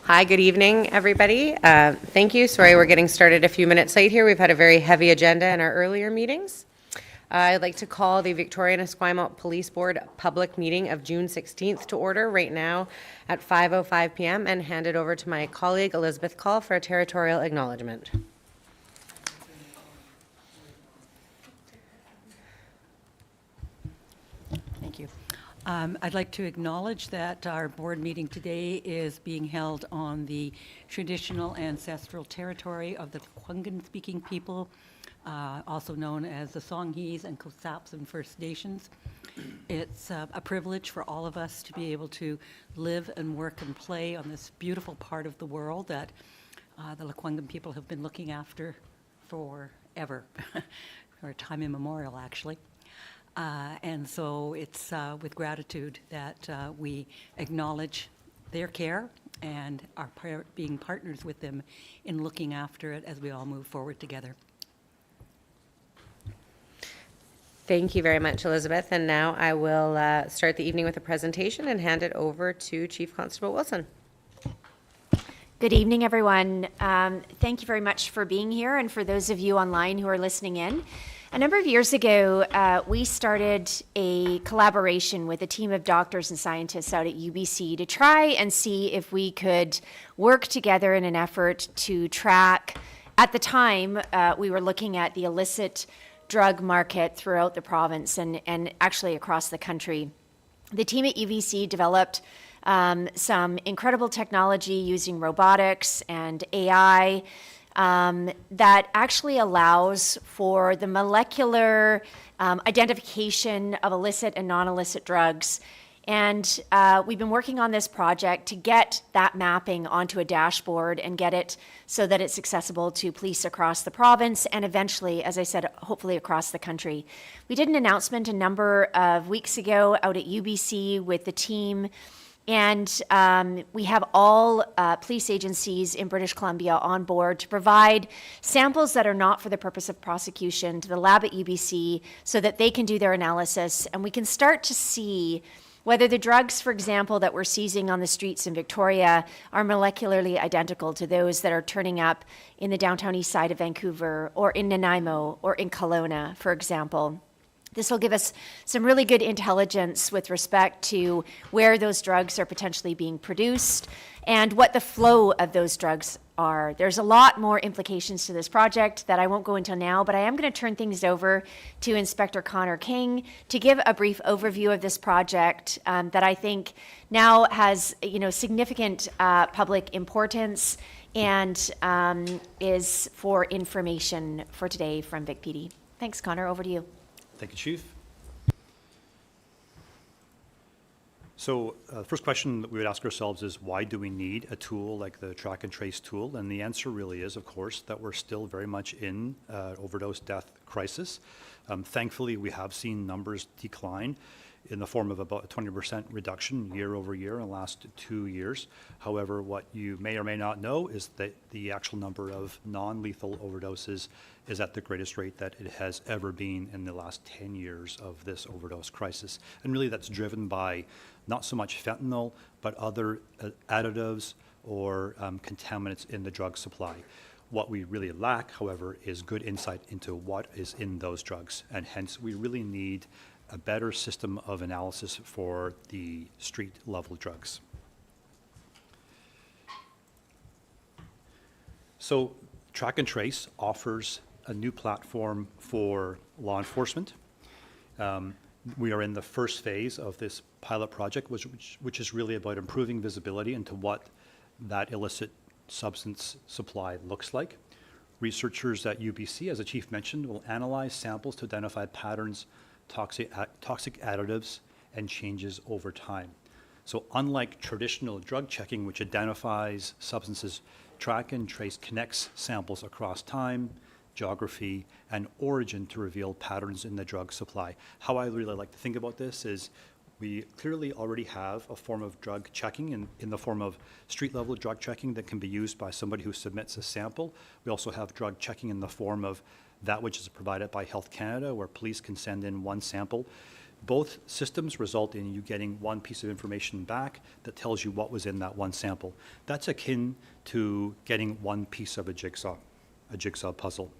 Hi, good evening, everybody. Thank you. Sorry, we're getting started a few minutes late here. We've had a very heavy agenda in our earlier meetings. I'd like to call the Victoria and Esquimalt Police Board public meeting of June 16th to order right now at 5:05 p.m. and hand it over to my colleague Elizabeth Call for a territorial acknowledgement. Thank you. I'd like to acknowledge that our board meeting today is being held on the traditional ancestral territory of the Lekwungen-speaking people, also known as the Songhees and Cossapsan First Nations. It's a privilege for all of us to be able to live and work and play on this beautiful part of the world that the Lekwungen people have been looking after forever, or time immemorial, actually. And so it's with gratitude that we acknowledge their care and are being partners with them in looking after it as we all move forward together. Thank you very much, Elizabeth. And now I will start the evening with a presentation and hand it over to Chief Constable Wilson. Good evening, everyone. Thank you very much for being here, and for those of you online who are listening in. A number of years ago, we started a collaboration with a team of doctors and scientists out at UBC to try and see if we could work together in an effort to track. At the time, we were looking at the illicit drug market throughout the province and actually across the country. The team at UBC developed some incredible technology using robotics and AI that actually allows for the molecular identification of illicit and non-illicit drugs. And we've been working on this project to get that mapping onto a dashboard and get it so that it's accessible to police across the province and eventually, as I said, hopefully across the country. We did an announcement a number of weeks ago out at UBC with the team. And we have all police agencies in British Columbia on board to provide samples that are not for the purpose of prosecution to the lab at UBC so that they can do their analysis and we can start to see whether the drugs, for example, that we're seizing on the streets in Victoria are molecularly identical to those that are turning up in the downtown east side of Vancouver or in Nanaimo or in Kelowna, for example. This will give us some really good intelligence with respect to where those drugs are potentially being produced and what the flow of those drugs are. There's a lot more implications to this project that I won't go into now, but I am going to turn things over to Inspector Connor King to give a brief overview of this project that I think now has, significant public importance and is for information for today from Vic PD. Thanks, Connor. Over to you. Thank you, Chief. So the first question that we would ask ourselves is, why do we need a tool like the track and trace tool? And the answer really is, of course, that we're still very much in overdose death crisis. Thankfully, we have seen numbers decline in the form of about a 20% reduction year over year in the last 2 years. However, what you may or may not know is that the actual number of non-lethal overdoses is at the greatest rate that it has ever been in the last 10 years of this overdose crisis. And really that's driven by not so much fentanyl, but other additives or contaminants in the drug supply. What we really lack, however, is good insight into what is in those drugs. And hence we really need a better system of analysis for the street level drugs. So Track and Trace offers a new platform for law enforcement. We are in the first phase of this pilot project, which is really about improving visibility into what that illicit substance supply looks like. Researchers at UBC, as the Chief mentioned, will analyze samples to identify patterns, toxic additives, and changes over time. So unlike traditional drug checking, which identifies substances, Track and Trace connects samples across time, geography, and origin to reveal patterns in the drug supply. How I really like to think about this is we clearly already have a form of drug checking in the form of street-level drug checking that can be used by somebody who submits a sample. We also have drug checking in the form of that which is provided by Health Canada, where police can send in one sample Both systems result in you getting one piece of information back that tells you what was in that one sample. That's akin to getting one piece of a jigsaw puzzle.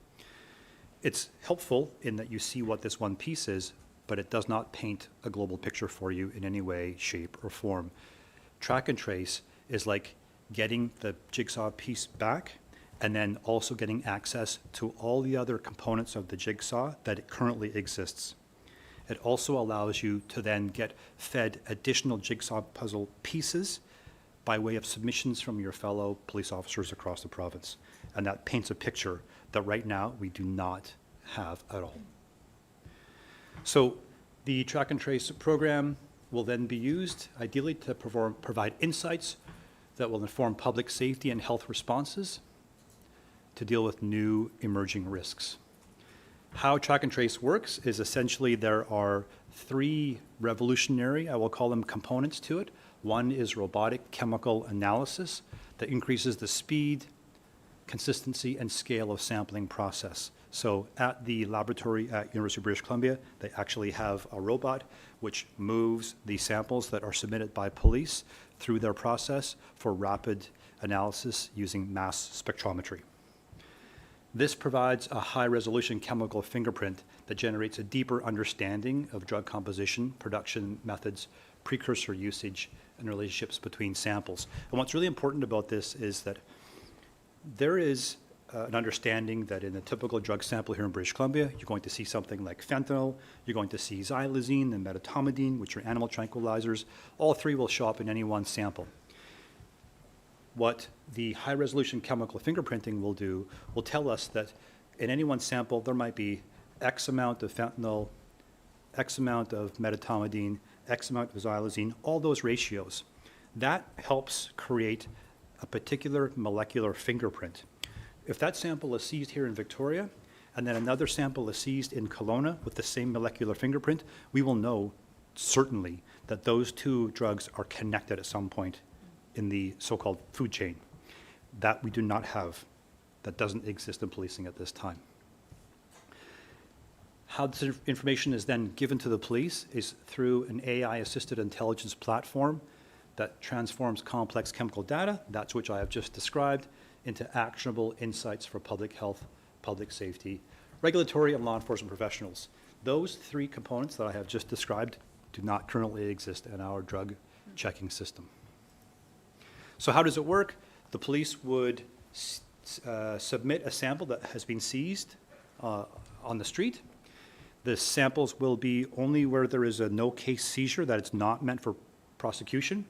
It's helpful in that you see what this one piece is, but it does not paint a global picture for you in any way, shape, or form. Track and trace is like getting the jigsaw piece back and then also getting access to all the other components of the jigsaw that it currently exists. It also allows you to then get fed additional jigsaw puzzle pieces by way of submissions from your fellow police officers across the province. And that paints a picture that right now we do not have at all. So the track and trace program will then be used ideally to provide insights that will inform public safety and health responses to deal with new emerging risks. How track and trace works is essentially there are three revolutionary, I will call them components to it. One is robotic chemical analysis that increases the speed, consistency, and scale of sampling process. So at the laboratory at University of British Columbia, they actually have a robot which moves the samples that are submitted by police through their process for rapid analysis using mass spectrometry. This provides a high-resolution chemical fingerprint that generates a deeper understanding of drug composition, production methods, precursor usage, and relationships between samples. And what's really important about this is that there is an understanding that in a typical drug sample here in British Columbia, you're going to see something like fentanyl, you're going to see xylazine and medetomidine, which are animal tranquilizers. All three will show up in any one sample. What the high-resolution chemical fingerprinting will do will tell us that in any one sample, there might be X amount of fentanyl, X amount of medetomidine, X amount of xylazine, all those ratios. That helps create a particular molecular fingerprint. If that sample is seized here in Victoria, and then another sample is seized in Kelowna with the same molecular fingerprint, we will know certainly that those two drugs are connected at some point in the so-called food chain. That we do not have. That doesn't exist in policing at this time. How this information is then given to the police is through an AI-assisted intelligence platform that transforms complex chemical data, that's which I have just described, into actionable insights for public health, public safety, regulatory, and law enforcement professionals. Those three components that I have just described do not currently exist in our drug checking system. So how does it work? The police would submit a sample that has been seized on the street. The samples will be only where there is a no-case seizure, that it's not meant for prosecution.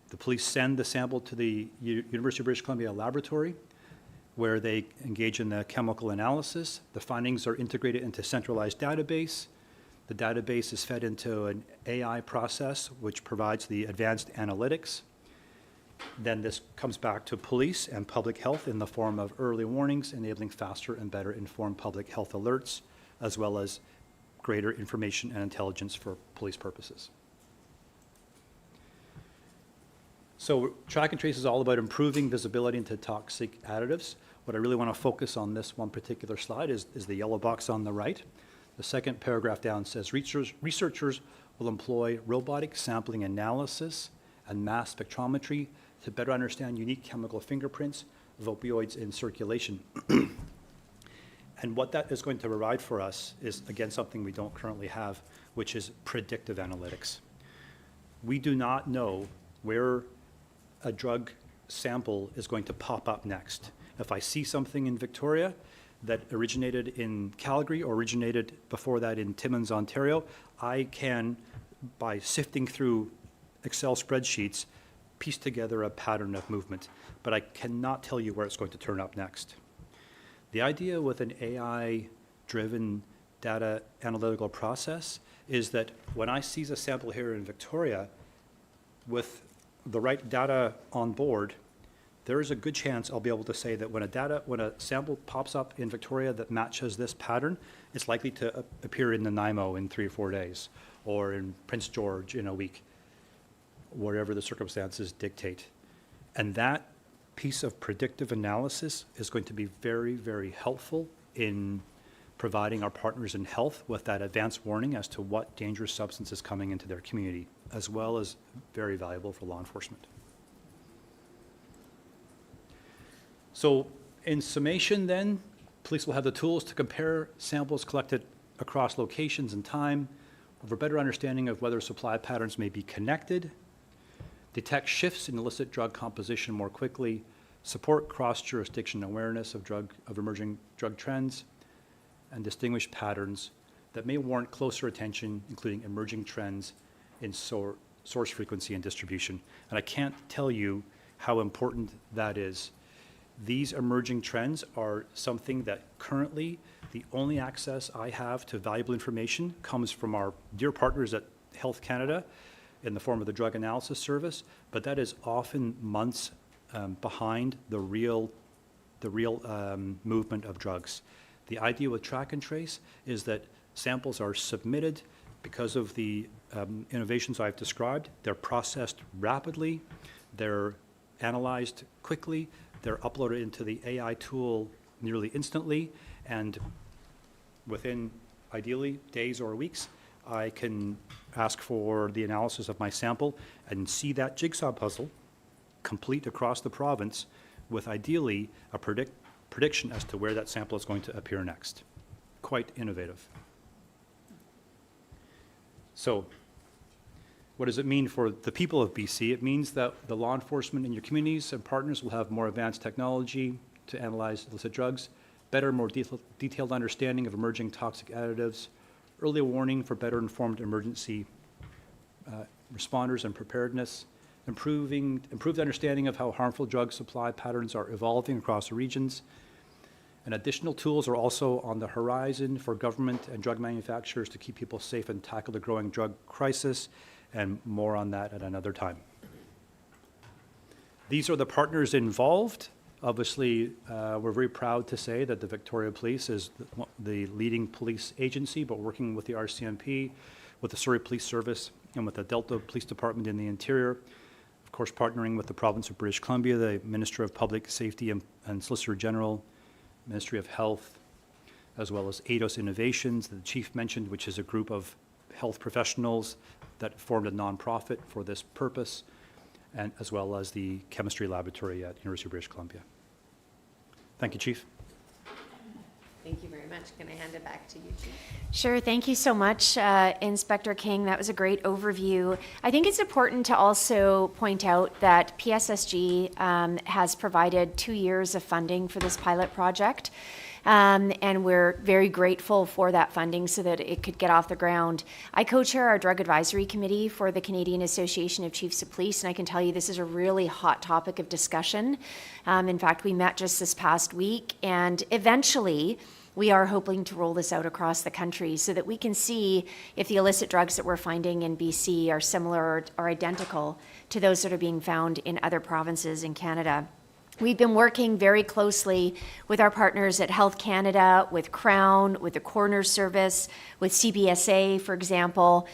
The police send the sample to the University of British Columbia laboratory, where they engage in the chemical analysis. The findings are integrated into a centralized database. The database is fed into an AI process, which provides the advanced analytics. Then this comes back to police and public health in the form of early warnings, enabling faster and better informed public health alerts, as well as greater information and intelligence for police purposes. So track and trace is all about improving visibility into toxic additives. What I really want to focus on this one particular slide is the yellow box on the right. The second paragraph down says researchers will employ robotic sampling analysis and mass spectrometry to better understand unique chemical fingerprints of opioids in circulation. And what that is going to provide for us is, again, something we don't currently have, which is predictive analytics. We do not know where a drug sample is going to pop up next. If I see something in Victoria that originated in Calgary or originated before that in Timmins, Ontario, I can, by sifting through Excel spreadsheets, piece together a pattern of movement, but I cannot tell you where it's going to turn up next. The idea with an AI-driven data analytical process is that when I seize a sample here in Victoria, with the right data on board, there is a good chance I'll be able to say that when a sample pops up in Victoria that matches this pattern, it's likely to appear in Nanaimo in 3 or 4 days, or in Prince George in a week, wherever the circumstances dictate. And that piece of predictive analysis is going to be very, very helpful in providing our partners in health with that advance warning as to what dangerous substance is coming into their community, as well as very valuable for law enforcement. So in summation then, police will have the tools to compare samples collected across locations and time for a better understanding of whether supply patterns may be connected, detect shifts in illicit drug composition more quickly, support cross-jurisdiction awareness of emerging drug trends, and distinguish patterns that may warrant closer attention, including emerging trends in source frequency and distribution. And I can't tell you how important that is. These emerging trends are something that currently the only access I have to valuable information comes from our dear partners at Health Canada in the form of the Drug Analysis Service, but that is often months behind the real movement of drugs. The idea with track and trace is that samples are submitted because of the innovations I've described. They're processed rapidly, they're analyzed quickly, they're uploaded into the AI tool nearly instantly, and within, ideally, days or weeks, I can ask for the analysis of my sample and see that jigsaw puzzle complete across the province with ideally a prediction as to where that sample is going to appear next. Quite innovative. So what does it mean for the people of BC? It means that the law enforcement in your communities and partners will have more advanced technology to analyze illicit drugs, better, more detailed understanding of emerging toxic additives, early warning for better informed emergency responders and preparedness, improved understanding of how harmful drug supply patterns are evolving across the regions. And additional tools are also on the horizon for government and drug manufacturers to keep people safe and tackle the growing drug crisis, and more on that at another time. These are the partners involved. Obviously, we're very proud to say that the Victoria Police is the leading police agency, but working with the RCMP, with the Surrey Police Service, and with the Delta Police Department in the interior. Of course, partnering with the province of British Columbia, the Minister of Public Safety and Solicitor General, Ministry of Health, as well as ADOS Innovations, the chief mentioned, which is a group of health professionals that formed a nonprofit for this purpose, and as well as the chemistry laboratory at University of British Columbia. Thank you, Chief. Thank you very much. Can I hand it back to you, Chief? Sure, thank you so much, Inspector King. That was a great overview. I think it's important to also point out that PSSG has provided 2 years of funding for this pilot project. And we're very grateful for that funding so that it could get off the ground. I co-chair our drug advisory committee for the Canadian Association of Chiefs of Police, and I can tell you this is a really hot topic of discussion. In fact, we met just this past week, and eventually we are hoping to roll this out across the country so that we can see if the illicit drugs that we're finding in BC are similar or identical to those that are being found in other provinces in Canada. We've been working very closely with our partners at Health Canada, with Crown, with the Coroner's Service, with CBSA, for example,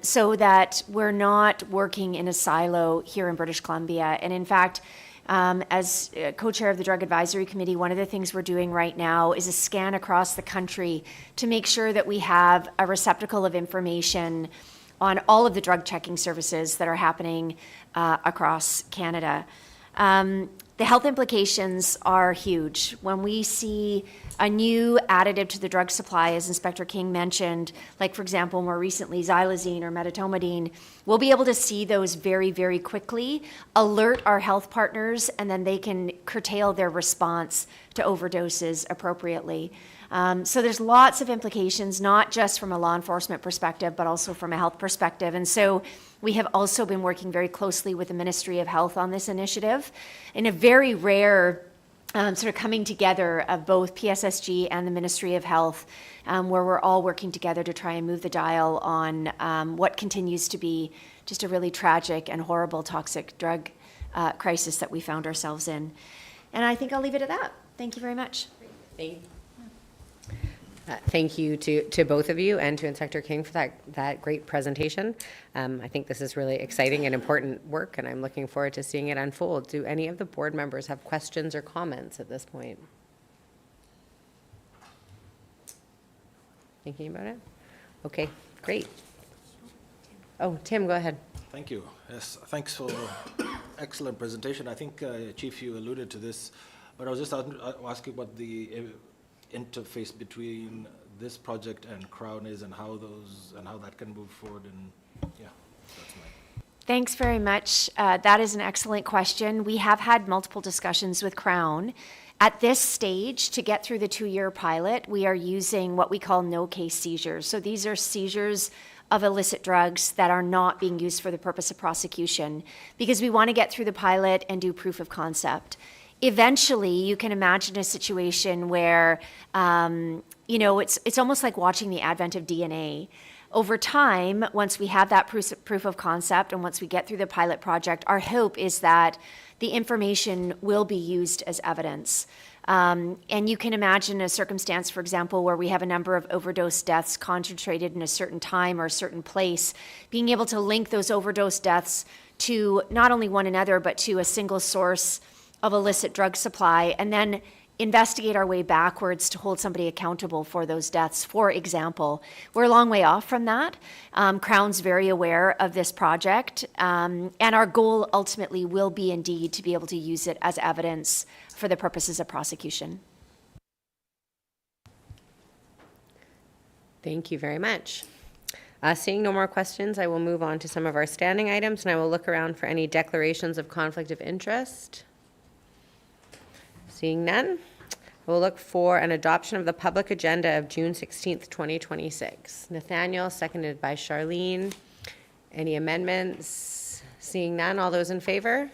so that we're not working in a silo here in British Columbia. And in fact, as co-chair of the Drug Advisory Committee, one of the things we're doing right now is a scan across the country to make sure that we have a receptacle of information on all of the drug checking services that are happening across Canada. The health implications are huge. When we see a new additive to the drug supply, as Inspector King mentioned, like, for example, more recently, xylazine or medetomidine, we'll be able to see those very, very quickly, alert our health partners, and then they can curtail their response to overdoses appropriately. So there's lots of implications, not just from a law enforcement perspective, but also from a health perspective. And so we have also been working very closely with the Ministry of Health on this initiative in a very rare sort of coming together of both PSSG and the Ministry of Health, where we're all working together to try and move the dial on what continues to be just a really tragic and horrible toxic drug crisis that we found ourselves in. And I think I'll leave it at that. Thank you very much. Thank you to both of you and to Inspector King for that great presentation. I think this is really exciting and important work, and I'm looking forward to seeing it unfold. Do any of the board members have questions or comments at this point? Thinking about it? Okay, great. Oh, Tim, go ahead. Thank you. Yes, thanks for excellent presentation. I think, Chief, you alluded to this, but I was just asking what the interface between this project and Crown is, and how that can move forward. And yeah, that's my. Thanks very much. That is an excellent question. We have had multiple discussions with Crown. At this stage, to get through the 2-year pilot, we are using what we call no-case seizures. So these are seizures of illicit drugs that are not being used for the purpose of prosecution, because we want to get through the pilot and do proof of concept. Eventually, you can imagine a situation where, it's almost like watching the advent of DNA. Over time, once we have that proof of concept and once we get through the pilot project, our hope is that the information will be used as evidence. And you can imagine a circumstance, for example, where we have a number of overdose deaths concentrated in a certain time or a certain place, being able to link those overdose deaths to not only one another, but to a single source of illicit drug supply, and then investigate our way backwards to hold somebody accountable for those deaths, for example. We're a long way off from that. Crown's very aware of this project, and our goal ultimately will be indeed to be able to use it as evidence for the purposes of prosecution. Thank you very much. Seeing no more questions, I will move on to some of our standing items, and I will look around for any declarations of conflict of interest. Seeing none, we'll look for an adoption of the public agenda of June 16th, 2026. Nathaniel, seconded by Charlene. Any amendments? Seeing none, all those in favor?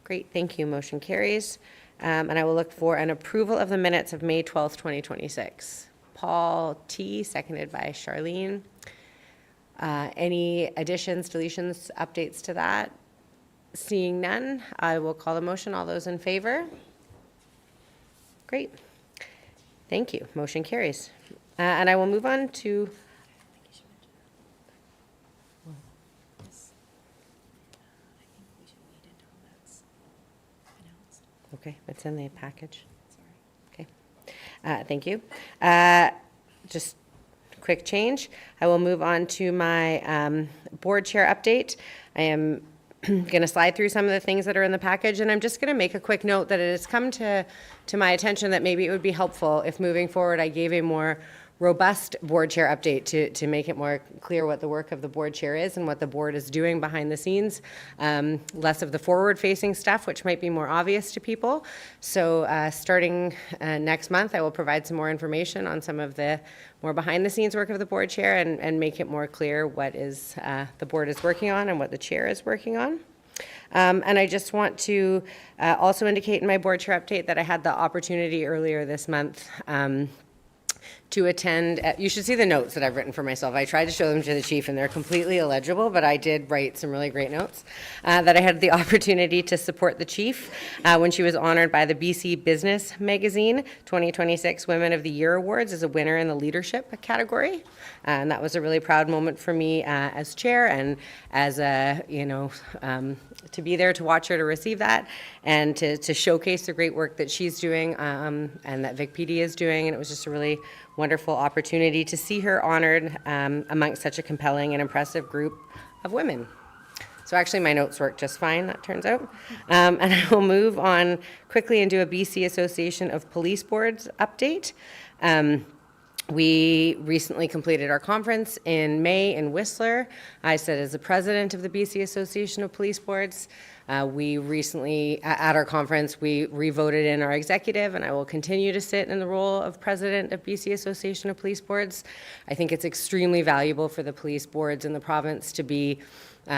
Great, thank you. Motion carries. And I will look for an approval of the minutes of May 12th, 2026. Paul T., seconded by Charlene. Any additions, deletions, updates to that? Seeing none, I will call the motion. All those in favor? Great. Thank you. Motion carries. And I will move on to... Okay, it's in the package. Okay. Thank you. Just quick change. I will move on to my board chair update. I am going to slide through some of the things that are in the package, and I'm just going to make a quick note that it has come to my attention that maybe it would be helpful if moving forward I gave a more robust board chair update to make it more clear what the work of the board chair is and what the board is doing behind the scenes. Less of the forward-facing stuff, which might be more obvious to people. So starting next month, I will provide some more information on some of the more behind-the-scenes work of the board chair and make it more clear what is the board is working on and what the chair is working on. And I just want to also indicate in my board chair update that I had the opportunity earlier this month to attend, you should see the notes that I've written for myself. I tried to show them to the chief and they're completely illegible, but I did write some really great notes that I had the opportunity to support the chief when she was honored by the BC Business Magazine 2026 Women of the Year Awards as a winner in the leadership category. And that was a really proud moment for me as chair and as a, to be there to watch her to receive that and to showcase the great work that she's doing and that Vic PD is doing. And it was just a really wonderful opportunity to see her honored amongst such a compelling and impressive group of women. So actually my notes work just fine, that turns out. And I will move on quickly and do a BC Association of Police Boards update. We recently completed our conference in May in Whistler. I sat as the president of the BC Association of Police Boards. We recently, at our conference, we re-voted in our executive, and I will continue to sit in the role of president of BC Association of Police Boards. I think it's extremely valuable for the police boards in the province to be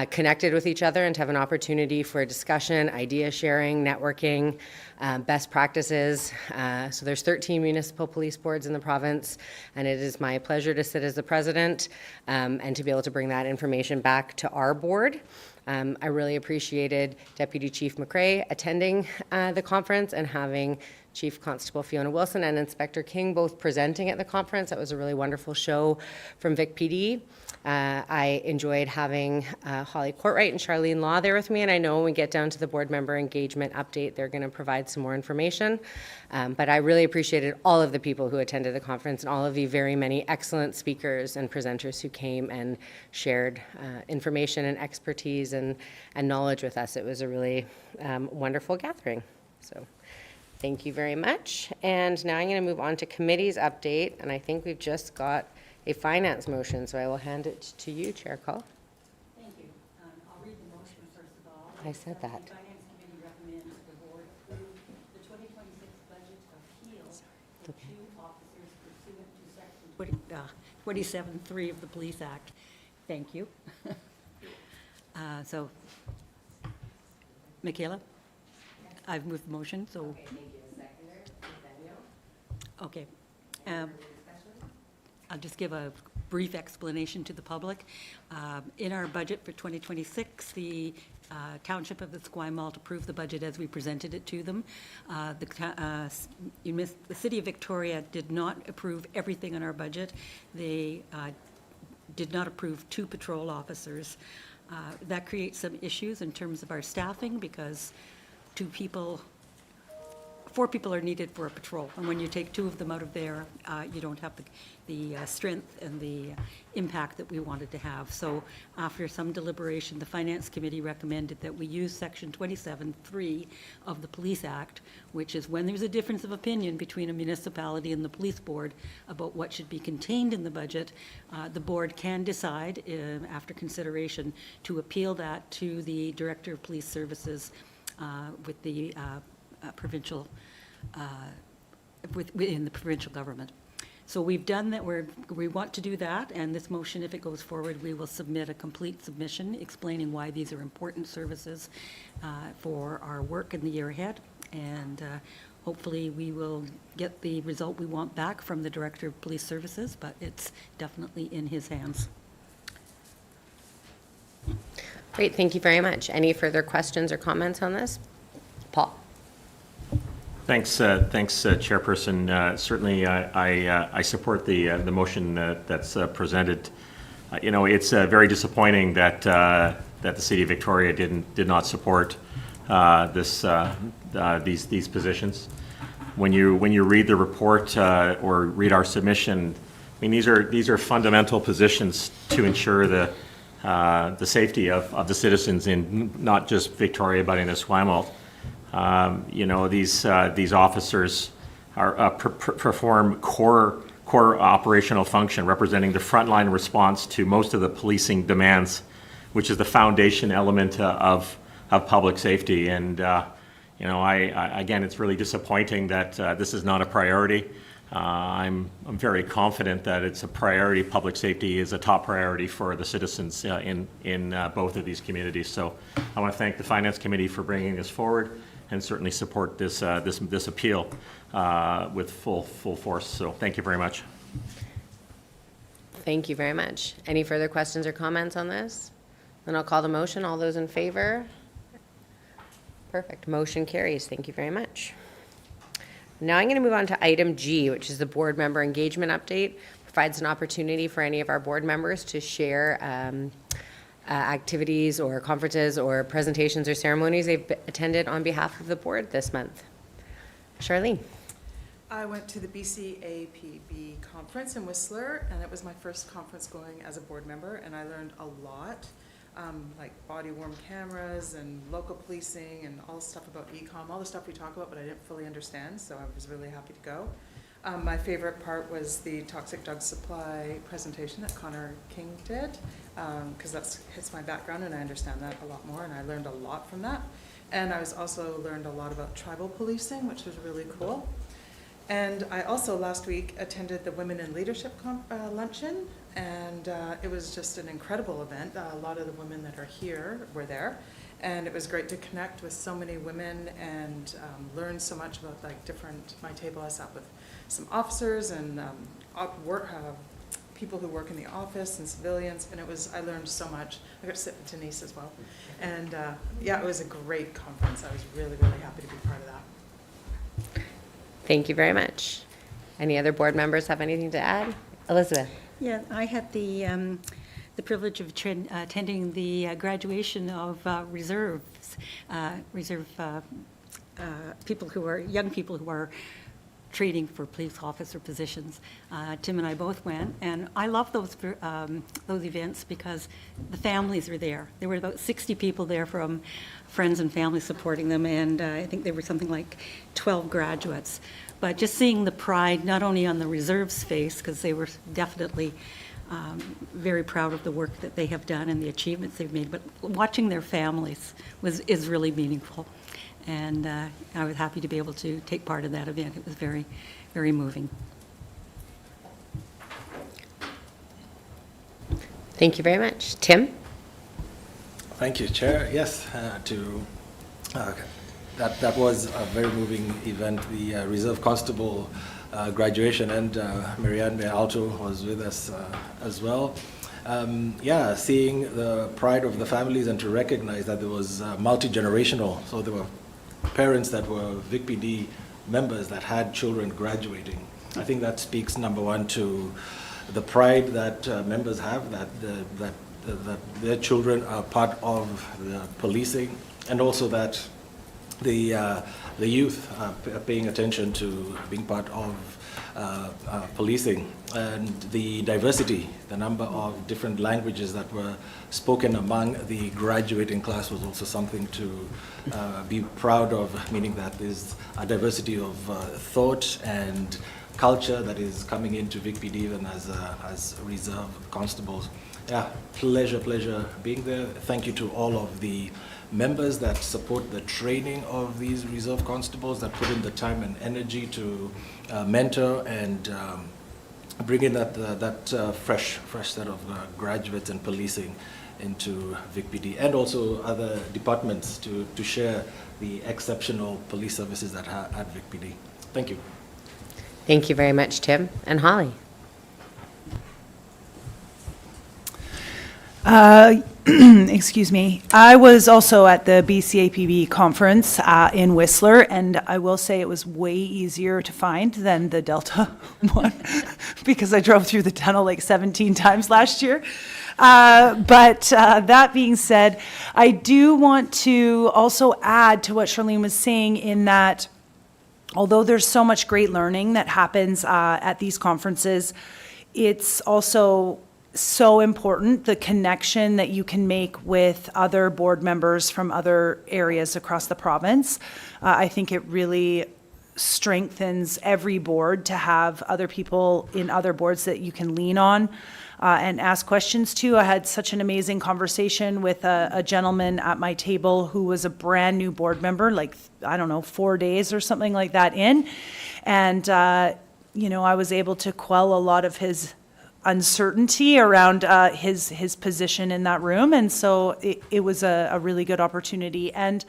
connected with each other and to have an opportunity for discussion, idea sharing, networking, best practices. So there's 13 municipal police boards in the province, and it is my pleasure to sit as the president and to be able to bring that information back to our board. I really appreciated Deputy Chief McRae attending the conference and having Chief Constable Fiona Wilson and Inspector King both presenting at the conference. That was a really wonderful show from Vic PD. I enjoyed having Holly Courtwright and Charlene Law there with me, and I know when we get down to the board member engagement update, they're going to provide some more information. But I really appreciated all of the people who attended the conference and all of the very many excellent speakers and presenters who came and shared information and expertise and knowledge with us. It was a really wonderful gathering. So thank you very much. And now I'm going to move on to committee's update, and I think we've just got a finance motion, so I will hand it to you, Chair Call. Thank you. I'll read the motion first of all. I said that. The Finance Committee recommends the board approve the 2026 budget appeal for two officers pursuant to section 27(3) of the Police Act. Thank you. So, Michaela? I've moved the motion, so. Okay, thank you. A seconder, Daniel. Okay. I'll just give a brief explanation to the public. In our budget for 2026, the Township of the Esquimalt approved the budget as we presented it to them. The City of Victoria did not approve everything in our budget. They did not approve 2 patrol officers. That creates some issues in terms of our staffing because 4 people are needed for a patrol, and when you take 2 of them out of there, you don't have the strength and the impact that we wanted to have. So after some deliberation, the Finance Committee recommended that we use Section 27(3) of the Police Act, which is when there's a difference of opinion between a municipality and the police board about what should be contained in the budget, the board can decide, after consideration, to appeal that to the Director of Police Services with the provincial, within the provincial government. So we've done that, we want to do that, and this motion, if it goes forward, we will submit a complete submission explaining why these are important services for our work in the year ahead, and hopefully we will get the result we want back from the Director of Police Services, but it's definitely in his hands. Great, thank you very much. Any further questions or comments on this? Paul? Thanks, Chairperson. Certainly, I support the motion that's presented. It's very disappointing that the City of Victoria did not support these positions. When you read the report or read our submission, I mean these are fundamental positions to ensure the safety of the citizens in not just Victoria but in Esquimalt. These officers perform core operational function, representing the frontline response to most of the policing demands, which is the foundation element of public safety. And again, it's really disappointing that this is not a priority. I'm very confident that it's a priority. Public safety is a top priority for the citizens in both of these communities. So I want to thank the Finance Committee for bringing this forward, and certainly support this appeal with full force. So thank you very much. Thank you very much. Any further questions or comments on this? Then I'll call the motion. All those in favor? Perfect. Motion carries. Thank you very much. Now I'm going to move on to item G, which is the board member engagement update. Provides an opportunity for any of our board members to share activities or conferences or presentations or ceremonies they've attended on behalf of the board this month. Charlene. I went to the BCAPB conference in Whistler, and it was my first conference going as a board member, and I learned a lot, like body-worn cameras and local policing and all the stuff about e-com, all the stuff we talk about, but I didn't fully understand, so I was really happy to go. My favorite part was the toxic drug supply presentation that Connor King did, because that hits my background and I understand that a lot more, and I learned a lot from that. And I also learned a lot about tribal policing, which was really cool. And I also last week attended the Women in Leadership luncheon, and it was just an incredible event. A lot of the women that are here were there, and it was great to connect with so many women and learn so much about my table I sat with some officers and people who work in the office and civilians, and I learned so much. I got to sit with Denise as well, and yeah, it was a great conference. I was really, really happy to be part of that. Thank you very much. Any other board members have anything to add? Elizabeth? Yeah, I had the privilege of attending the graduation of reserves, people who are, young people who are training for police officer positions. Tim and I both went, and I love those events because the families are there. There were about 60 people there from friends and family supporting them, and I think there were something like 12 graduates. But just seeing the pride, not only on the reserves' face, because they were definitely very proud of the work that they have done and the achievements they've made, but watching their families is really meaningful. And I was happy to be able to take part in that event. It was very, very moving. Thank you very much. Tim? Thank you, Chair. Yes, that was a very moving event, the Reserve Constable graduation, and Marianne Alto was with us as well. Yeah, seeing the pride of the families and to recognize that there was multi-generational, so there were parents that were VIC-PD members that had children graduating. I think that speaks, number one, to the pride that members have, that their children are part of the policing, and also that the youth are paying attention to being part of policing, and the diversity, the number of different languages that were spoken among the graduating class was also something to be proud of, meaning that there's a diversity of thought and culture that is coming into VIC-PD even as reserve constables. Yeah, pleasure being there. Thank you to all of the members that support the training of these reserve constables, that put in the time and energy to mentor and bring in that fresh set of graduates and policing into VIC-PD, and also other departments to share the exceptional police services that are at VIC-PD. Thank you. Thank you very much, Tim. And Holly? Excuse me. I was also at the BCAPB conference in Whistler, and I will say it was way easier to find than the Delta one because I drove through the tunnel like 17 times last year. But that being said, I do want to also add to what Charlene was saying in that although there's so much great learning that happens at these conferences, it's also so important, the connection that you can make with other board members from other areas across the province. I think it really strengthens every board to have other people in other boards that you can lean on and ask questions to. I had such an amazing conversation with a gentleman at my table who was a brand new board member, like, I don't know, 4 days or something like that in. And, you know, I was able to quell a lot of his uncertainty around his position in that room. And so it was a really good opportunity. And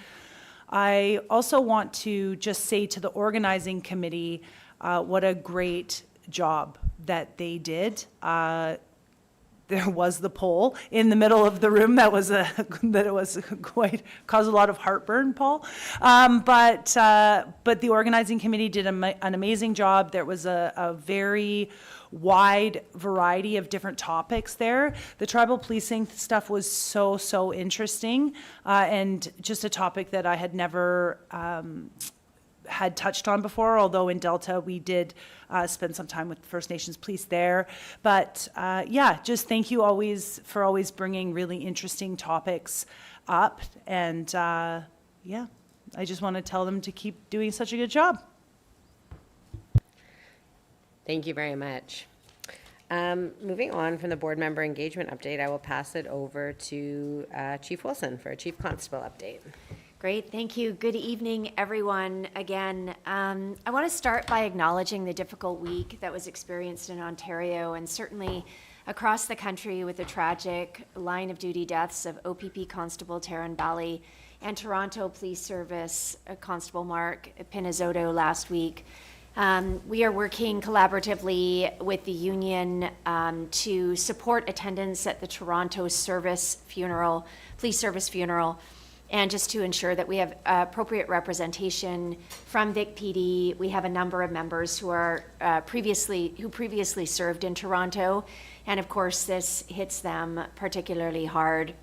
I also want to just say to the organizing committee, what a great job that they did. There was the pole in the middle of the room that was quite caused a lot of heartburn, Paul. But the organizing committee did an amazing job. There was a very wide variety of different topics there. The tribal policing stuff was so interesting, and just a topic that I had never had touched on before, although in Delta we did spend some time with First Nations police there. But yeah, just thank you for always bringing really interesting topics up. And yeah, I just want to tell them to keep doing such a good job. Thank you very much. Moving on from the board member engagement update, I will pass it over to Chief Wilson for a Chief Constable update. Great, thank you. Good evening, everyone. Again, I want to start by acknowledging the difficult week that was experienced in Ontario and certainly across the country with the tragic line of duty deaths of OPP Constable Taryn Bally and Toronto Police Service Constable Mark Pinizotto last week. We are working collaboratively with the union to support attendance at the Toronto police service funeral. and just to ensure that we have appropriate representation from Vic PD. We have a number of members who are previously served in Toronto, and of course this hits them particularly hard.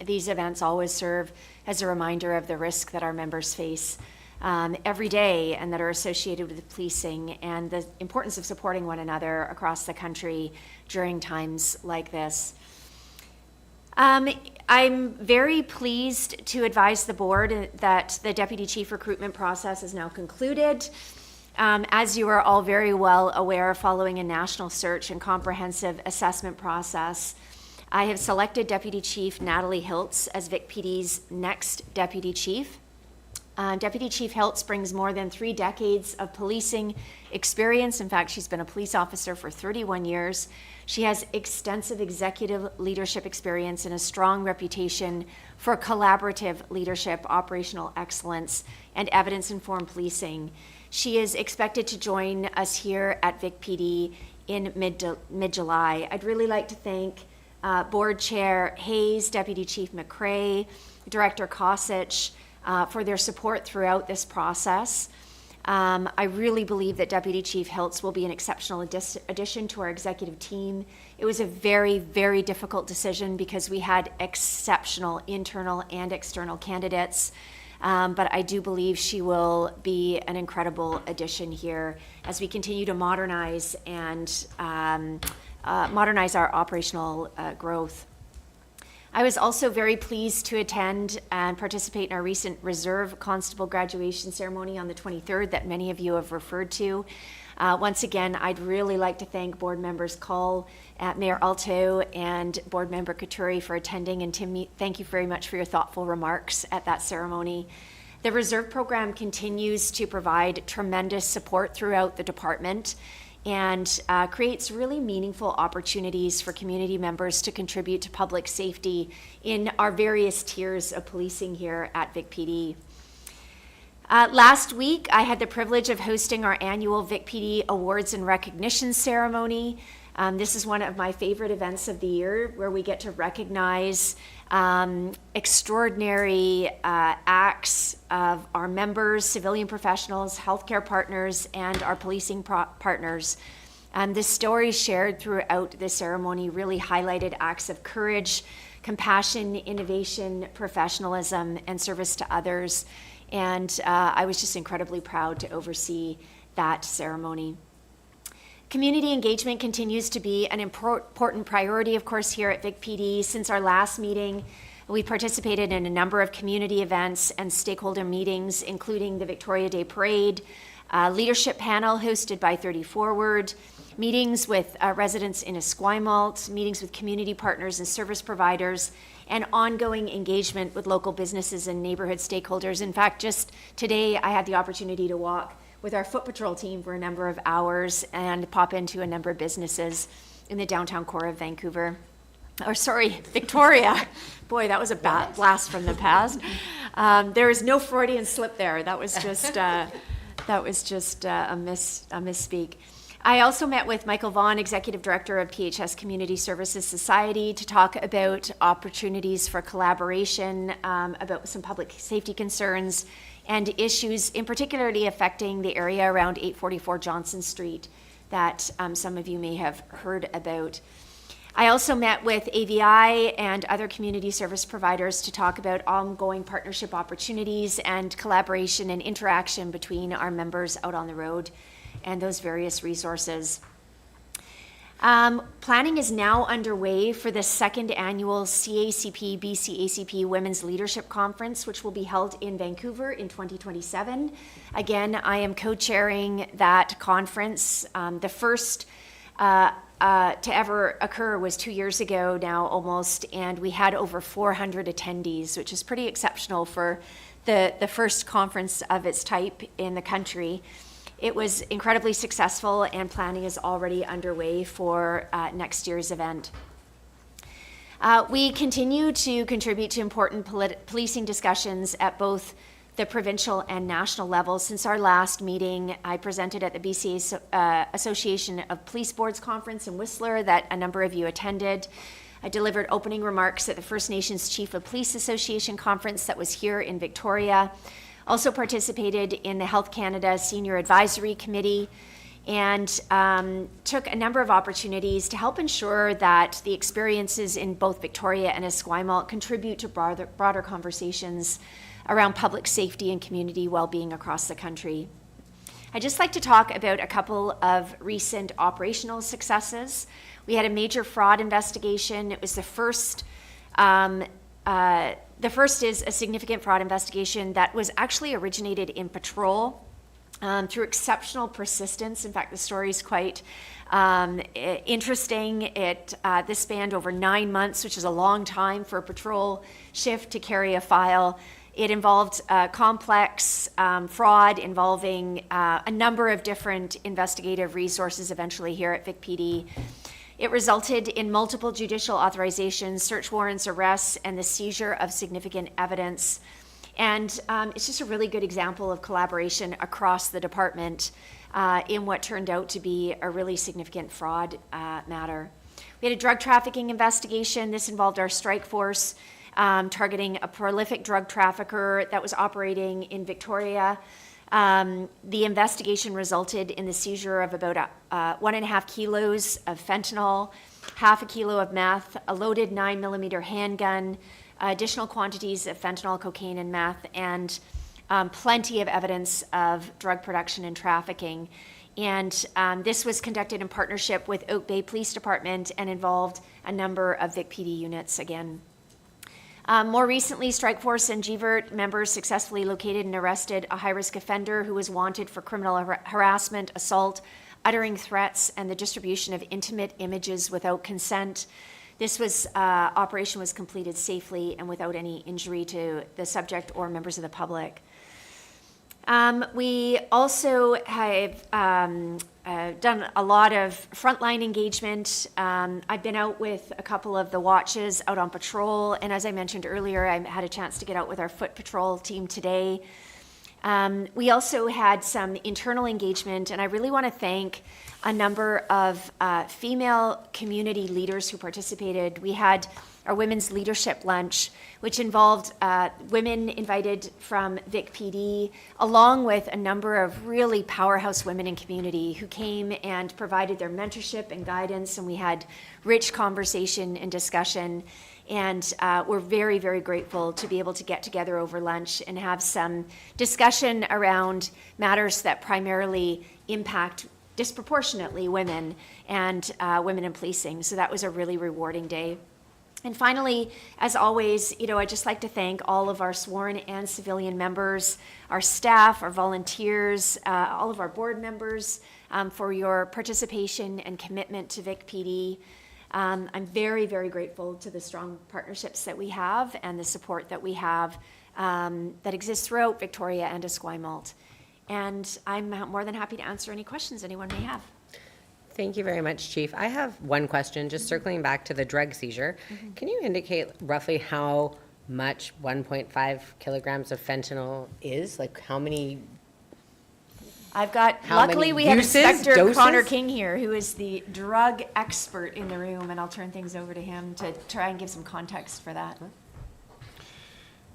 These events always serve as a reminder of the risk that our members face every day and that are associated with policing, and the importance of supporting one another across the country during times like this. I'm very pleased to advise the board that the deputy chief recruitment process is now concluded. As you are all very well aware, following a national search and comprehensive assessment process, I have selected Deputy Chief Natalie Hiltz as Vic PD's next Deputy Chief. Deputy Chief Hiltz brings more than 3 decades of policing experience. In fact, she's been a police officer for 31 years. She has extensive executive leadership experience and a strong reputation for collaborative leadership, operational excellence, and evidence-informed policing. She is expected to join us here at Vic PD in mid-July. I'd really like to thank Board Chair Hayes, Deputy Chief McRae, Director Kosich, for their support throughout this process. I really believe that Deputy Chief Hiltz will be an exceptional addition to our executive team. It was a very, very difficult decision because we had exceptional internal and external candidates, but I do believe she will be an incredible addition here as we continue to modernize and modernize our operational growth. I was also very pleased to attend and participate in our recent Reserve Constable graduation ceremony on the 23rd that many of you have referred to. Once again, I'd really like to thank board members Call, Mayor Alto, and board member Katuri for attending, and Tim, thank you very much for your thoughtful remarks at that ceremony. The Reserve program continues to provide tremendous support throughout the department and creates really meaningful opportunities for community members to contribute to public safety in our various tiers of policing here at Vic PD. Last week, I had the privilege of hosting our annual Vic PD Awards and Recognition Ceremony. This is one of my favorite events of the year where we get to recognize extraordinary acts of our members, civilian professionals, healthcare partners, and our policing partners. The stories shared throughout the ceremony really highlighted acts of courage, compassion, innovation, professionalism, and service to others. And I was just incredibly proud to oversee that ceremony. Community engagement continues to be an important priority, of course, here at Vic PD. Since our last meeting, we participated in a number of community events and stakeholder meetings, including the Victoria Day Parade, leadership panel hosted by 30 Forward, meetings with residents in Esquimalt, meetings with community partners and service providers, and ongoing engagement with local businesses and neighborhood stakeholders. In fact, just today, I had the opportunity to walk with our foot patrol team for a number of hours and pop into a number of businesses in the downtown core of Vancouver. Or sorry, Victoria. Boy, that was a blast from the past. There is no Freudian slip there. That was just a misspeak. I also met with Michael Vaughan, Executive Director of PHS Community Services Society, to talk about opportunities for collaboration, about some public safety concerns and issues in particularly affecting the area around 844 Johnson Street that some of you may have heard about. I also met with AVI and other community service providers to talk about ongoing partnership opportunities and collaboration and interaction between our members out on the road and those various resources. Planning is now underway for the second annual CACP BCACP Women's Leadership Conference, which will be held in Vancouver in 2027. Again, I am co-chairing that conference. The first to ever occur was 2 years ago now almost, and we had over 400 attendees, which is pretty exceptional for the first conference of its type in the country. It was incredibly successful, and planning is already underway for next year's event. We continue to contribute to important policing discussions at both the provincial and national levels. Since our last meeting, I presented at the BC Association of Police Boards Conference in Whistler that a number of you attended. I delivered opening remarks at the First Nations Chief of Police Association conference that was here in Victoria. Also participated in the Health Canada Senior Advisory Committee, and took a number of opportunities to help ensure that the experiences in both Victoria and Esquimalt contribute to broader conversations around public safety and community well-being across the country. I'd just like to talk about a couple of recent operational successes. We had a major fraud investigation. It was the first is a significant fraud investigation that was actually originated in patrol through exceptional persistence. In fact, the story is quite interesting. This spanned over 9 months, which is a long time for a patrol shift to carry a file. It involved complex fraud involving a number of different investigative resources eventually here at VicPD. It resulted in multiple judicial authorizations, search warrants, arrests, and the seizure of significant evidence. And it's just a really good example of collaboration across the department in what turned out to be a really significant fraud matter. We had a drug trafficking investigation. This involved our strike force targeting a prolific drug trafficker that was operating in Victoria. The investigation resulted in the seizure of about 1.5 kilos of fentanyl, 0.5 kilo of meth, a loaded 9mm handgun, additional quantities of fentanyl, cocaine, and meth, and plenty of evidence of drug production and trafficking. And this was conducted in partnership with Oak Bay Police Department and involved a number of VicPD units again. More recently, Strikeforce and GVERT members successfully located and arrested a high-risk offender who was wanted for criminal harassment, assault, uttering threats, and the distribution of intimate images without consent. This operation was completed safely and without any injury to the subject or members of the public. We also have done a lot of frontline engagement. I've been out with a couple of the watches out on patrol, and as I mentioned earlier, I had a chance to get out with our foot patrol team today. We also had some internal engagement, and I really want to thank a number of female community leaders who participated. We had our women's leadership lunch, which involved women invited from VicPD, along with a number of really powerhouse women in community who came and provided their mentorship and guidance, and we had rich conversation and discussion. And we're very, very grateful to be able to get together over lunch and have some discussion around matters that primarily impact disproportionately women and women in policing. So that was a really rewarding day. And finally, as always, I'd just like to thank all of our sworn and civilian members, our staff, our volunteers, all of our board members for your participation and commitment to VicPD. I'm very, very grateful to the strong partnerships that we have and the support that we have that exists throughout Victoria and Esquimalt. And I'm more than happy to answer any questions anyone may have. Thank you very much, Chief. I have one question, just circling back to the drug seizure. Mm-hmm. Can you indicate roughly how much 1.5 kilograms of fentanyl is? Like how many? Luckily we have uses, Inspector doses? Connor King here, who is the drug expert in the room, and I'll turn things over to him to try and give some context for that.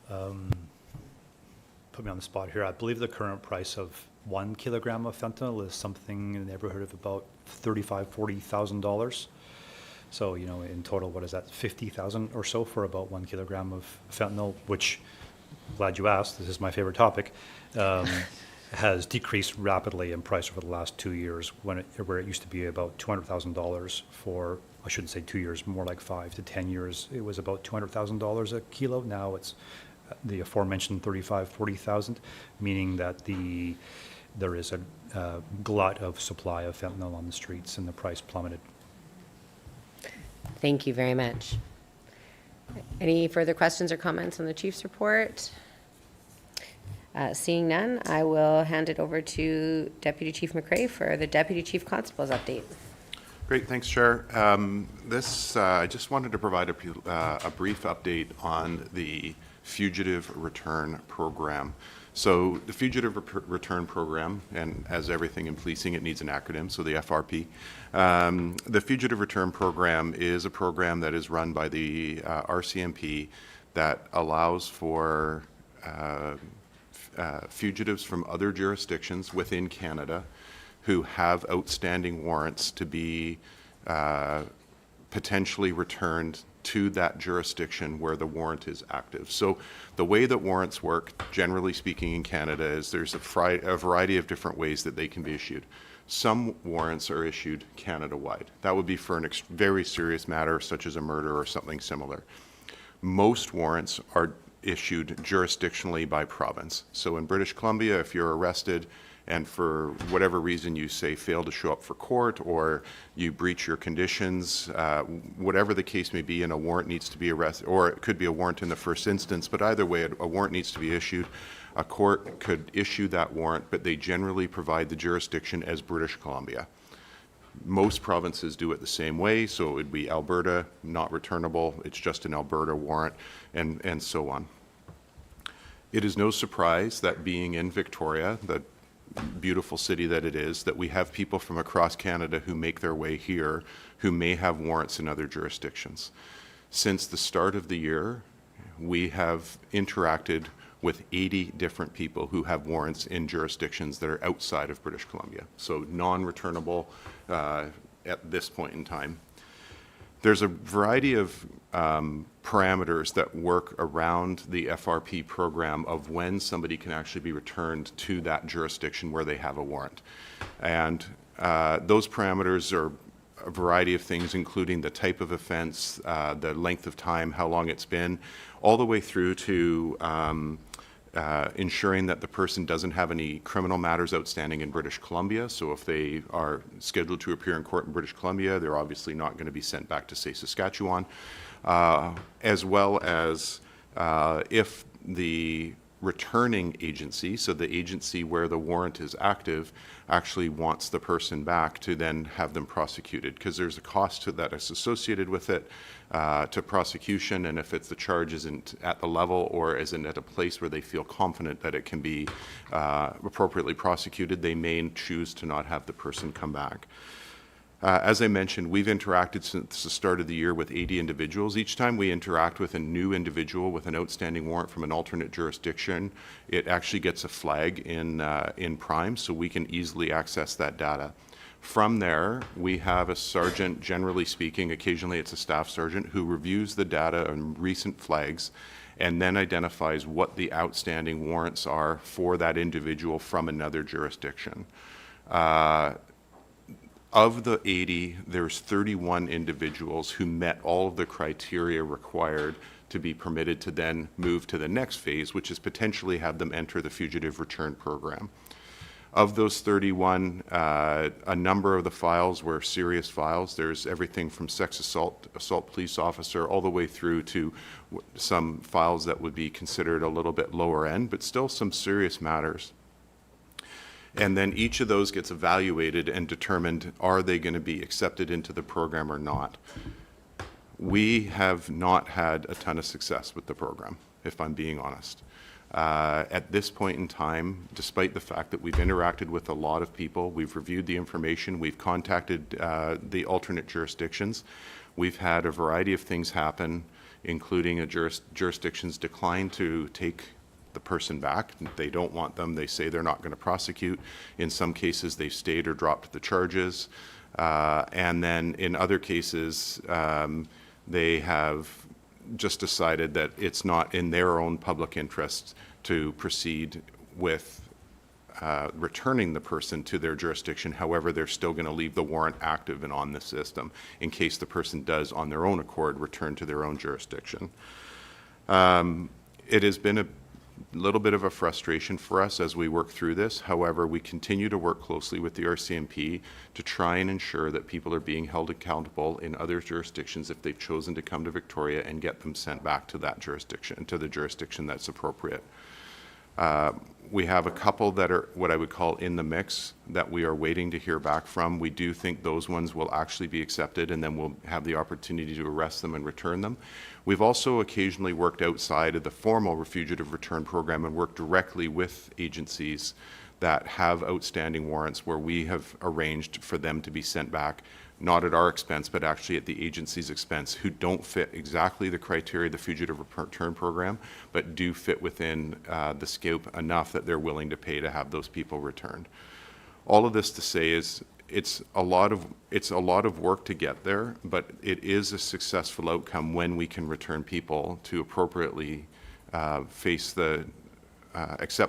Put me on the spot here. I believe the current price of 1 kilogram of fentanyl is something in the neighborhood of about $35,000-$40,000. So, in total, what is that, 50,000 or so for about 1 kilogram of fentanyl, which, glad you asked, this is my favorite topic, has decreased rapidly in price over the last 2 years, where it used to be about $200,000 for, I shouldn't say 2 years, more like 5 to 10 years. It was about $200,000 a kilo. Now it's the aforementioned 40,000, meaning that there is a glut of supply of fentanyl on the streets and the price plummeted. Thank you very much. Any further questions or comments on the Chief's report? Seeing none, I will hand it over to Deputy Chief McRae for the Deputy Chief Constable's update. Great, thanks, Chair. I just wanted to provide a brief update on the Fugitive Return Program. So the Fugitive Return Program, and as everything in policing, it needs an acronym, so the FRP. The Fugitive Return Program is a program that is run by the RCMP that allows for fugitives from other jurisdictions within Canada who have outstanding warrants to be potentially returned to that jurisdiction where the warrant is active. So the way that warrants work, generally speaking in Canada, is there's a variety of different ways that they can be issued. Some warrants are issued Canada-wide. That would be for a very serious matter such as a murder or something similar. Most warrants are issued jurisdictionally by province. So in British Columbia, if you're arrested and for whatever reason you say fail to show up for court or you breach your conditions, whatever the case may be, and a warrant needs to be arrested, or it could be a warrant in the first instance, but either way, a warrant needs to be issued. A court could issue that warrant, but they generally provide the jurisdiction as British Columbia. Most provinces do it the same way, so it would be Alberta, not returnable, it's just an Alberta warrant, and so on. It is no surprise that being in Victoria, the beautiful city that it is, that we have people from across Canada who make their way here who may have warrants in other jurisdictions. Since the start of the year, we have interacted with 80 different people who have warrants in jurisdictions that are outside of British Columbia, so non-returnable at this point in time. There's a variety of parameters that work around the FRP program of when somebody can actually be returned to that jurisdiction where they have a warrant. And those parameters are a variety of things, including the type of offense, the length of time, how long it's been, all the way through to ensuring that the person doesn't have any criminal matters outstanding in British Columbia. So if they are scheduled to appear in court in British Columbia, they're obviously not going to be sent back to, say, Saskatchewan, as well as if the returning agency, so the agency where the warrant is active, actually wants the person back to then have them prosecuted, because there's a cost that is associated with it to prosecution, and if it's the charge isn't at the level or isn't at a place where they feel confident that it can be appropriately prosecuted, they may choose to not have the person come back. As I mentioned, we've interacted since the start of the year with 80 individuals. Each time we interact with a new individual with an outstanding warrant from an alternate jurisdiction, it actually gets a flag in Prime, so we can easily access that data. From there, we have a sergeant, generally speaking, occasionally it's a staff sergeant, who reviews the data on recent flags and then identifies what the outstanding warrants are for that individual from another jurisdiction. Of the 80, there's 31 individuals who met all of the criteria required to be permitted to then move to the next phase, which is potentially have them enter the Fugitive Return Program. Of those 31, a number of the files were serious files. There's everything from sex assault, assault police officer, all the way through to some files that would be considered a little bit lower end, but still some serious matters. And then each of those gets evaluated and determined, are they going to be accepted into the program or not? We have not had a ton of success with the program, if I'm being honest. At this point in time, despite the fact that we've interacted with a lot of people, we've reviewed the information, we've contacted the alternate jurisdictions, we've had a variety of things happen, including a jurisdictions decline to take the person back. They don't want them. They say they're not going to prosecute. In some cases, they've stayed or dropped the charges. And then in other cases, they have just decided that it's not in their own public interest to proceed with returning the person to their jurisdiction. However, they're still going to leave the warrant active and on the system in case the person does, on their own accord, return to their own jurisdiction. It has been a little bit of a frustration for us as we work through this. However, we continue to work closely with the RCMP to try and ensure that people are being held accountable in other jurisdictions if they've chosen to come to Victoria, and get them sent back to that jurisdiction, to the jurisdiction that's appropriate. We have a couple that are what I would call in the mix that we are waiting to hear back from. We do think those ones will actually be accepted, and then we'll have the opportunity to arrest them and return them. We've also occasionally worked outside of the formal fugitive return program and worked directly with agencies that have outstanding warrants where we have arranged for them to be sent back, not at our expense, but actually at the agency's expense, who don't fit exactly the criteria of the fugitive return program, but do fit within the scope enough that they're willing to pay to have those people returned. All of this to say is it's a lot of work to get there, but it is a successful outcome when we can return people to appropriately accept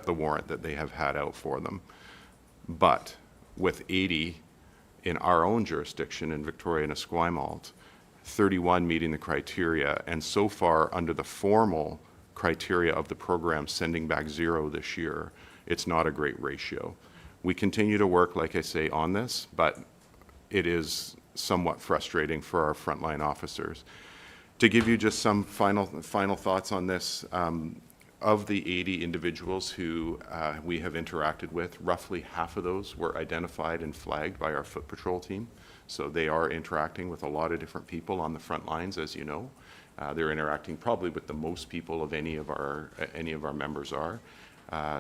the warrant that they have had out for them. But with 80 in our own jurisdiction in Victoria and Esquimalt, 31 meeting the criteria, and so far under the formal criteria of the program sending back 0 this year, it's not a great ratio. We continue to work, like I say, on this, but it is somewhat frustrating for our frontline officers. To give you just some final thoughts on this, of the 80 individuals who we have interacted with, roughly half of those were identified and flagged by our foot patrol team. So they are interacting with a lot of different people on the front lines, as you know. They're interacting probably with the most people of any of our members are.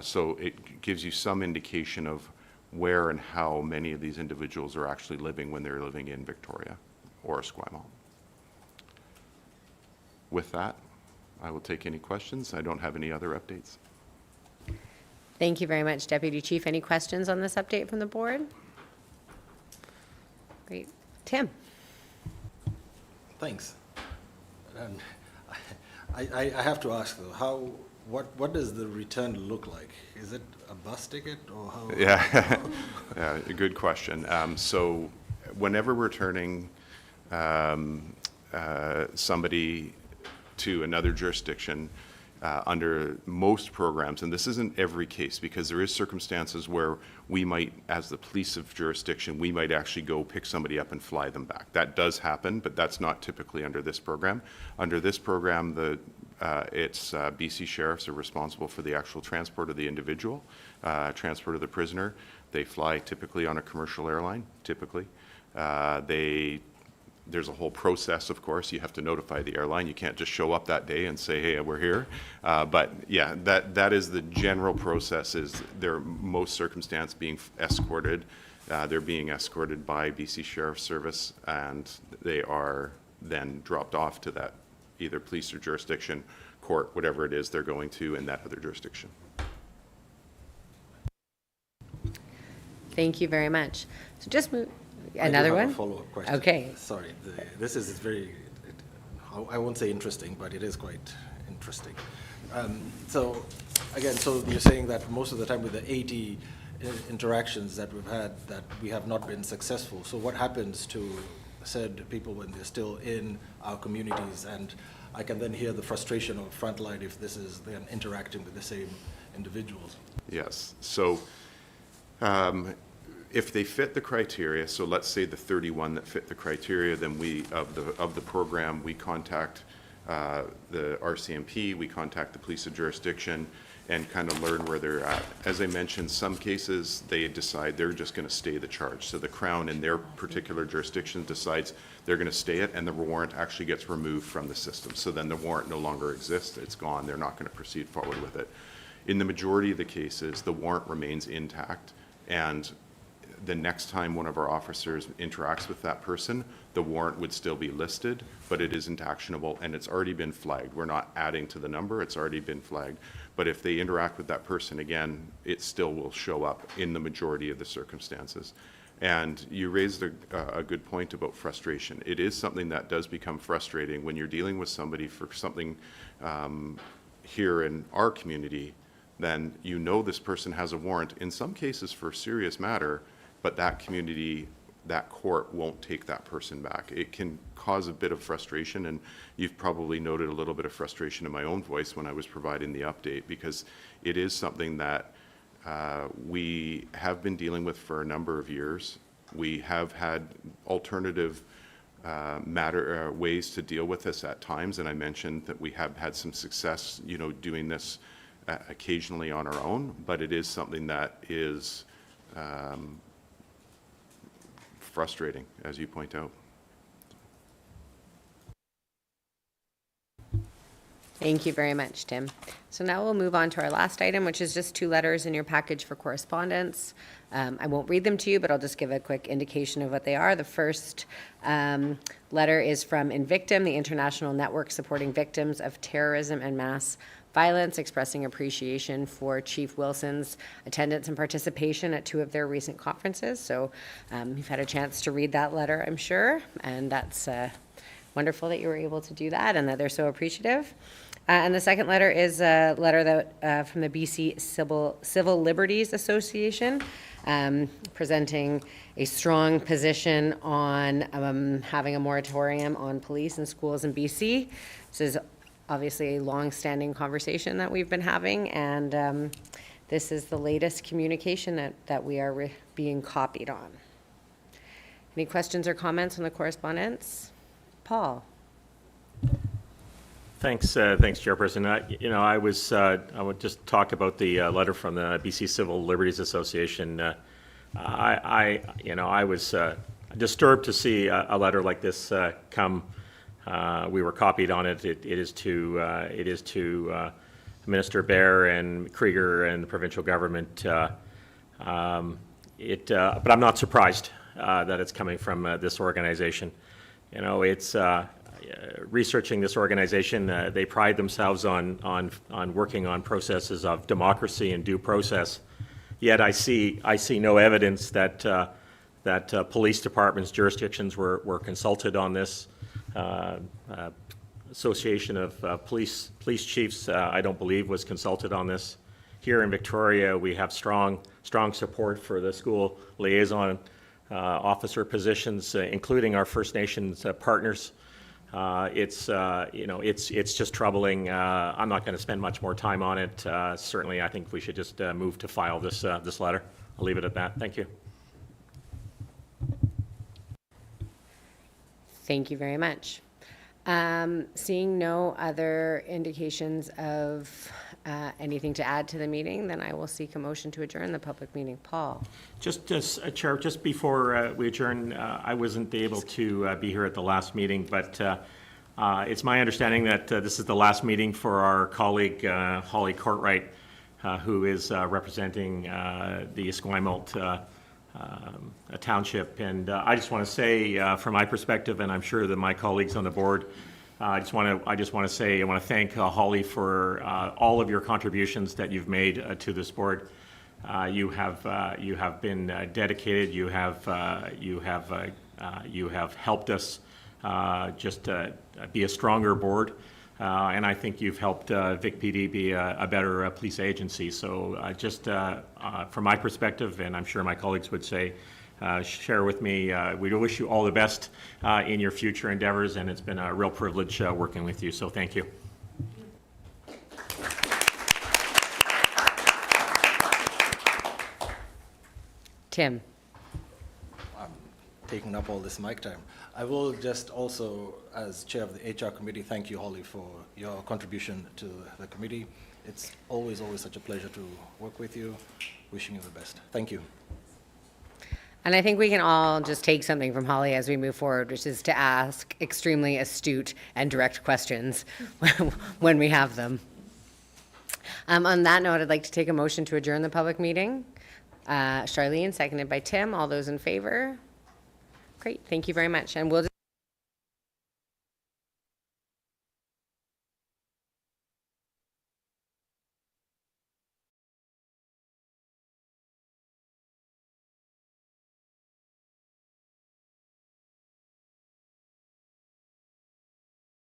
So it gives you some indication of where and how many of these individuals are actually living when they're living in Victoria or Esquimalt. With that, I will take any questions. I don't have any other updates. Thank you very much, Deputy Chief. Any questions on this update from the board? Great. Tim? Thanks. And I have to ask though, what does the return look like? Is it a bus ticket or how? Yeah, yeah, a good question. So whenever we're turning somebody to another jurisdiction under most programs, and this isn't every case because there is circumstances where we might, as the police of jurisdiction, we might actually go pick somebody up and fly them back. That does happen, but that's not typically under this program. Under this program, it's BC sheriffs are responsible for the actual transport of the individual, transport of the prisoner. They fly typically on a commercial airline, typically. There's a whole process, of course. You have to notify the airline. You can't just show up that day and say, hey, we're here. But yeah, that is the general process. Is they're most circumstance being escorted. They're being escorted by BC Sheriff's Service, and they are then dropped off to that either police or jurisdiction, court, whatever it is they're going to in that other jurisdiction. Thank you very much. So just move. I Another do have one? a follow-up question. Okay. Sorry, this is very, I won't say interesting, but it is quite interesting. So again, so you're saying that most of the time with the 80 interactions that we've had, that we have not been successful. So what happens to said people when they're still in our communities? And I can then hear the frustration of frontline if this is then interacting with the same individuals. Yes. So if they fit the criteria, so let's say the 31 that fit the criteria, then we, of the program, we contact the RCMP, we contact the police of jurisdiction, and kind of learn where they're at. As I mentioned, some cases, they decide they're just going to stay the charge. So the Crown in their particular jurisdiction decides they're going to stay it, and the warrant actually gets removed from the system. So then the warrant no longer exists, it's gone, they're not going to proceed forward with it. In the majority of the cases, the warrant remains intact, and the next time one of our officers interacts with that person, the warrant would still be listed, but it isn't actionable, and it's already been flagged. We're not adding to the number, it's already been flagged. But if they interact with that person again, it still will show up in the majority of the circumstances. And you raised a good point about frustration. It is something that does become frustrating when you're dealing with somebody for something here in our community, then you know this person has a warrant, in some cases for a serious matter, but that community, that court won't take that person back. It can cause a bit of frustration, and you've probably noted a little bit of frustration in my own voice when I was providing the update, because it is something that we have been dealing with for a number of years. We have had alternative ways to deal with this at times, and I mentioned that we have had some success, doing this occasionally on our own, but it is something that is frustrating, as you point out. Thank you very much, Tim. So now we'll move on to our last item, which is just 2 letters in your package for correspondence. I won't read them to you, but I'll just give a quick indication of what they are. The first letter is from Invictim, the international network supporting victims of terrorism and mass violence, expressing appreciation for Chief Wilson's attendance and participation at 2 of their recent conferences. So you've had a chance to read that letter, I'm sure, and that's wonderful that you were able to do that and that they're so appreciative. And the second letter is a letter that from the BC Civil Liberties Association, presenting a strong position on having a moratorium on police in schools in BC. This is obviously a long-standing conversation that we've been having, and this is the latest communication that we are being copied on. Any questions or comments on the correspondence? Paul? Thanks, Chairperson. I would just talk about the letter from the BC Civil Liberties Association. I was disturbed to see a letter like this come. We were copied on it. It is to Minister Bear and Krieger and the provincial government. But I'm not surprised that it's coming from this organization. It's researching this organization. They pride themselves on working on processes of democracy and due process. Yet I see no evidence that police departments, jurisdictions were consulted on this. Association of Police Chiefs, I don't believe, was consulted on this. Here in Victoria, we have strong support for the school liaison officer positions, including our First Nations partners. It's just troubling. I'm not going to spend much more time on it. Certainly, I think we should just move to file this letter. I'll leave it at that. Thank you. Thank you very much. Seeing no other indications of anything to add to the meeting, then I will seek a motion to adjourn the public meeting. Paul? Just Chair, just before we adjourn, I wasn't able to be here at the last meeting, but it's my understanding that this is the last meeting for our colleague Holly Courtright, who is representing the Esquimalt township. And I just want to say, from my perspective, and I'm sure that my colleagues on the board, I just want to thank Holly for all of your contributions that you've made to this board. You have been dedicated. You have helped us just be a stronger board. And I think you've helped Vic PD be a better police agency. So just from my perspective, and I'm sure my colleagues would say, share with me, we wish you all the best in your future endeavors, and it's been a real privilege working with you. So thank you. Tim? Taking up all this mic time. I will just also, as chair of the HR committee, thank you, Holly, for your contribution to the committee. It's always such a pleasure to work with you. Wishing you the best. Thank you. And I think we can all just take something from Holly as we move forward, which is to ask extremely astute and direct questions when we have them. On that note, I'd like to take a motion to adjourn the public meeting. Charlene, seconded by Tim. All those in favor? Great, thank you very much. And we'll